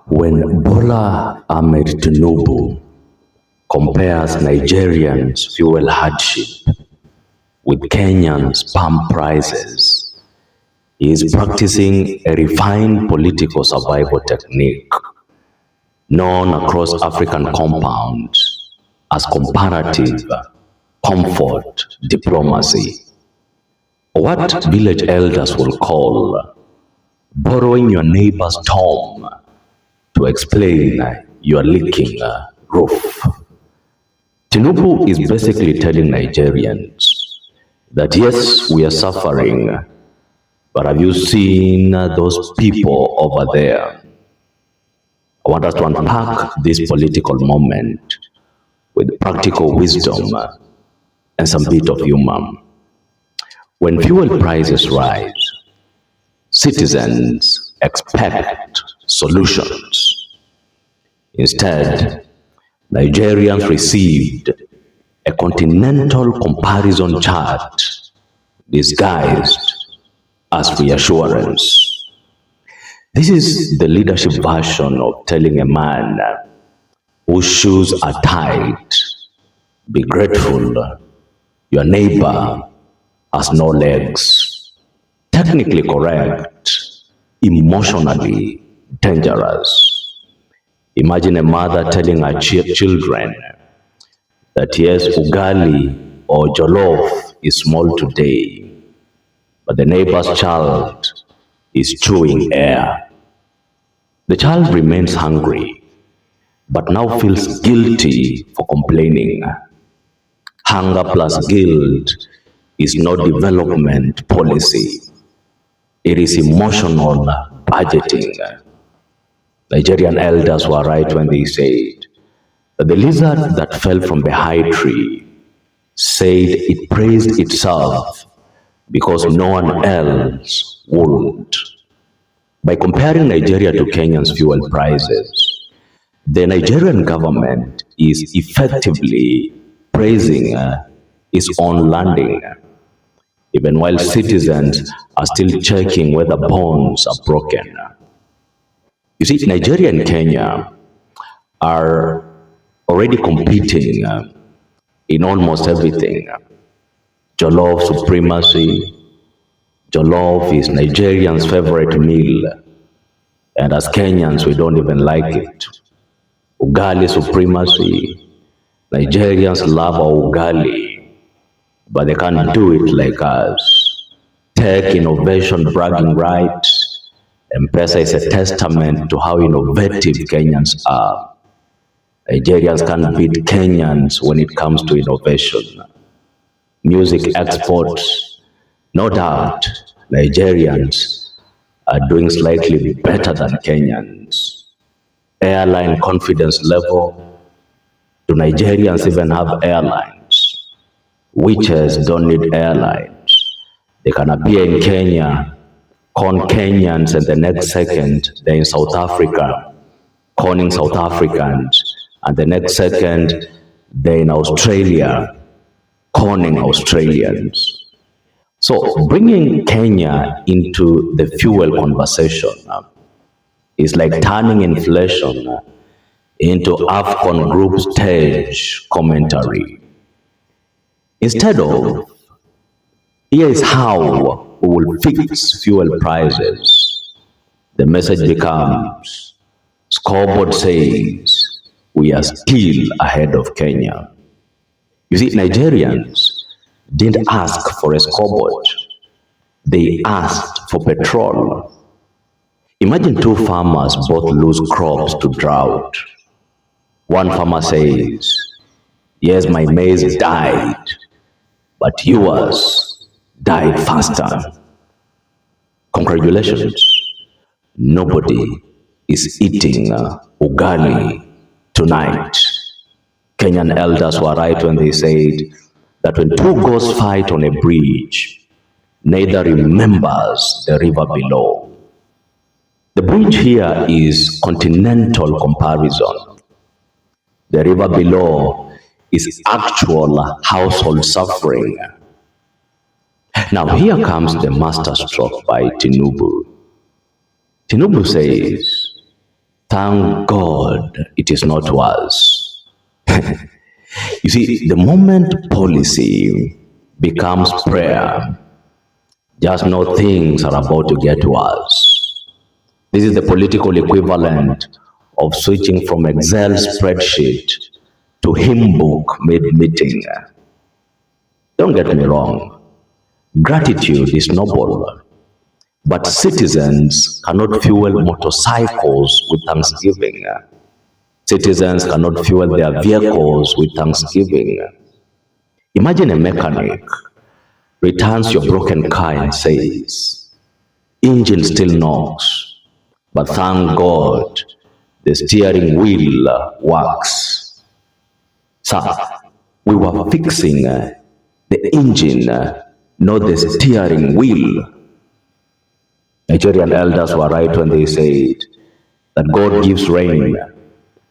When Bola Ahmed Tinubu compares Nigerians' fuel hardship with Kenyans' palm prices, he is practicing a refined political survival technique known across African compounds as comparative comfort diplomacy, what village elders will call borrowing your neighbor's tomb to explain your leaking roof. Tinubu is basically telling Nigerians that yes, we are suffering, but have you seen those people over there? I want us to unpack this political moment with practical wisdom and some bit of humor. When fuel prices rise, citizens expect solutions. Instead, Nigerians received a continental comparison chart disguised as reassurance. This is the leadership version of telling a man whose shoes are tight, be grateful, your neighbor has no legs. Technically correct, emotionally dangerous. Imagine a mother telling her children that yes, ugali or jollof is small today, but the neighbor's child is chewing air. The child remains hungry, but now feels guilty for complaining. Hunger plus guilt is not development policy. It is emotional budgeting. Nigerian elders were right when they said that the lizard that fell from the high tree said it praised itself because no one else would. By comparing Nigeria to Kenya's fuel prices, the Nigerian government is effectively praising its own landing, even while citizens are still checking whether bonds are broken. You see, Nigeria and Kenya are already competing in almost everything. Jollof supremacy. Jollof is Nigerians' favorite meal, and as Kenyans, we don't even like it. Ugali supremacy. Nigerians love our ugali, but they can't do it like us. Tech innovation bragging rights. M-Pesa is a testament to how innovative Kenyans are. Nigerians can't beat Kenyans when it comes to innovation. Music exports, no doubt, Nigerians are doing slightly better than Kenyans. Airline confidence level, do Nigerians even have airlines? Witches don't need airlines. They can appear in Kenya, con Kenyans, and the next second they're in South Africa, conning South Africans, and the next second they're in Australia, conning Australians. So bringing Kenya into the fuel conversation is like turning inflation into AFCON group stage commentary. Instead of, here is how we will fix fuel prices, the message becomes, scoreboard says, we are still ahead of Kenya. You see, Nigerians didn't ask for a scoreboard. They asked for petrol. Imagine two farmers both lose crops to drought. One farmer says, yes, my maize died, but yours died faster. Congratulations. Nobody is eating ugali tonight. Kenyan elders were right when they said that when two ghosts fight on a bridge, neither remembers the river below. The bridge here is continental comparison. The river below is actual household suffering. Now here comes the masterstroke by Tinubu. Tinubu says thank God it is not worse. You see, the moment policy becomes prayer, just know things are about to get worse. This is the political equivalent of switching from Excel spreadsheet to hymn book mid-meeting. Don't get me wrong, gratitude is noble, but citizens cannot fuel motorcycles with thanksgiving. Citizens cannot fuel their vehicles with thanksgiving. Imagine a mechanic returns your broken car and says, engine still knocks, but thank God the steering wheel works. Sir, we were fixing the engine, not the steering wheel. Nigerian elders were right when they said that God gives rain,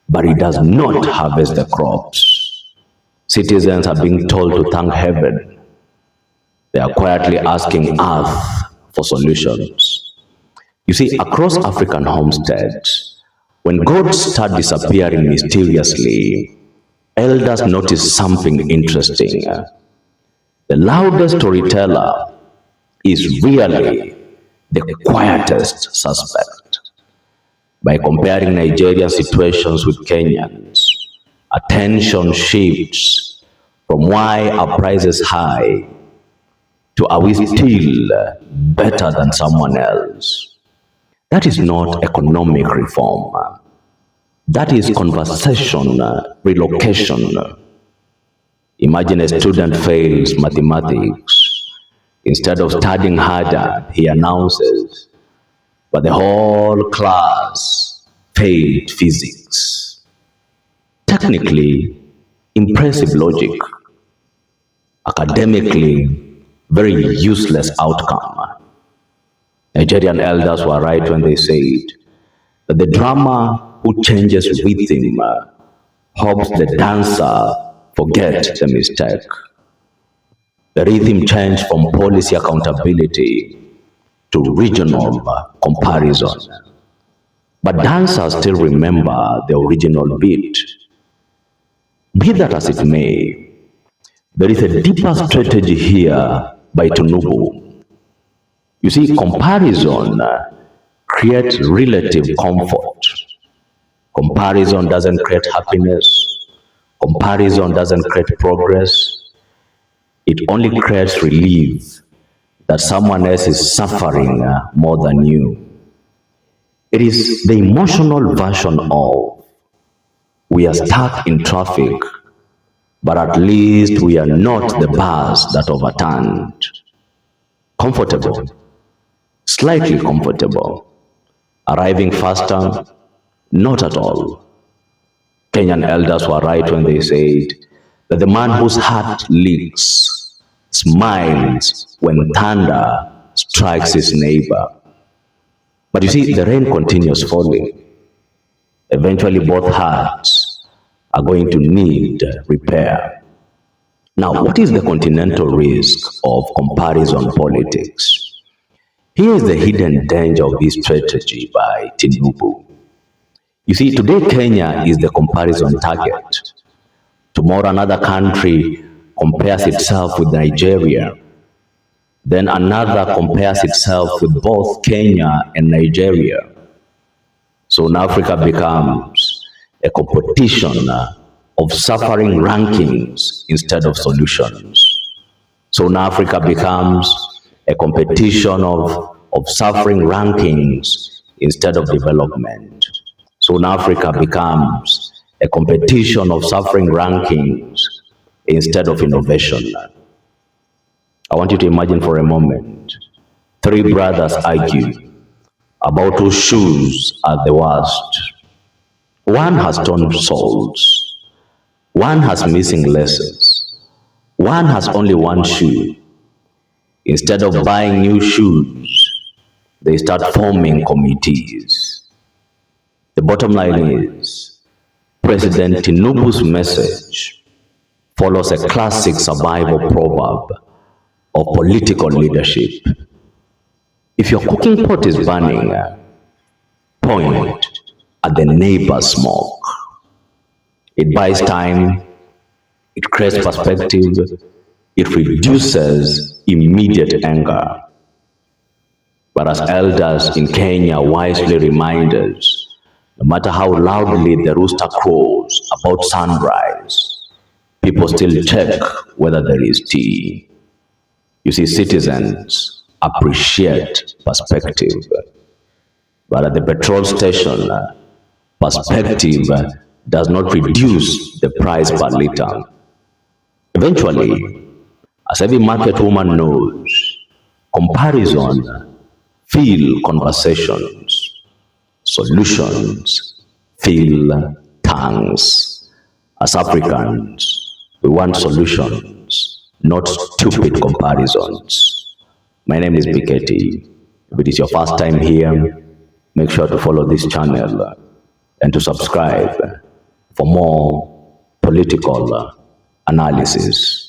but He does not harvest the crops. Citizens are being told to thank heaven. They are quietly asking earth for solutions. You see, across African homesteads, when gods start disappearing mysteriously, elders notice something interesting. The loudest storyteller is really the quietest suspect. By comparing Nigerian situations with Kenyans, attention shifts from why are prices high to are we still better than someone else. That is not economic reform. That is conversation relocation. Imagine a student fails mathematics. Instead of studying harder, he announces, but the whole class failed physics. Technically, impressive logic. Academically, very useless outcome. Nigerian elders were right when they said that the drummer who changes rhythm hopes the dancer forget the mistake. The rhythm changed from policy accountability to regional comparison. But dancers still remember the original beat. Be that as it may, there is a deeper strategy here by Tinubu. You see, comparison creates relative comfort. Comparison doesn't create happiness. Comparison doesn't create progress. It only creates relief that someone else is suffering more than you. It is the emotional version of we are stuck in traffic, but at least we are not the bus that overturned. Comfortable, slightly comfortable. Arriving faster, not at all. Kenyan elders were right when they said that the man whose heart leaks smiles when thunder strikes his neighbor. But you see, the rain continues falling. Eventually, both hearts are going to need repair. Now, what is the continental risk of comparison politics? Here is the hidden danger of this strategy by Tinubu. You see, today Kenya is the comparison target. Tomorrow another country compares itself with Nigeria. Then another compares itself with both Kenya and Nigeria. So now Africa becomes a competition of suffering rankings instead of solutions. So now Africa becomes a competition of suffering rankings instead of development. So now Africa becomes a competition of suffering rankings instead of innovation. I want you to imagine for a moment, three brothers argue about whose shoes are the worst. One has torn soles, one has missing laces, one has only one shoe. Instead of buying new shoes, they start forming committees. The bottom line is, President Tinubu's message follows a classic survival proverb of political leadership. If your cooking pot is burning, point at the neighbor's smoke. It buys time, it creates perspective, it reduces immediate anger. But as elders in Kenya wisely remind us, no matter how loudly the rooster crows about sunrise, people still check whether there is tea. You see, citizens appreciate perspective, but at the petrol station, perspective does not reduce the price per liter. Eventually, as every market woman knows, comparison fill conversations, solutions fill tongues. As Africans, we want solutions, not stupid comparisons. My name is BKT. If it is your first time here, make sure to follow this channel and to subscribe for more political analysis.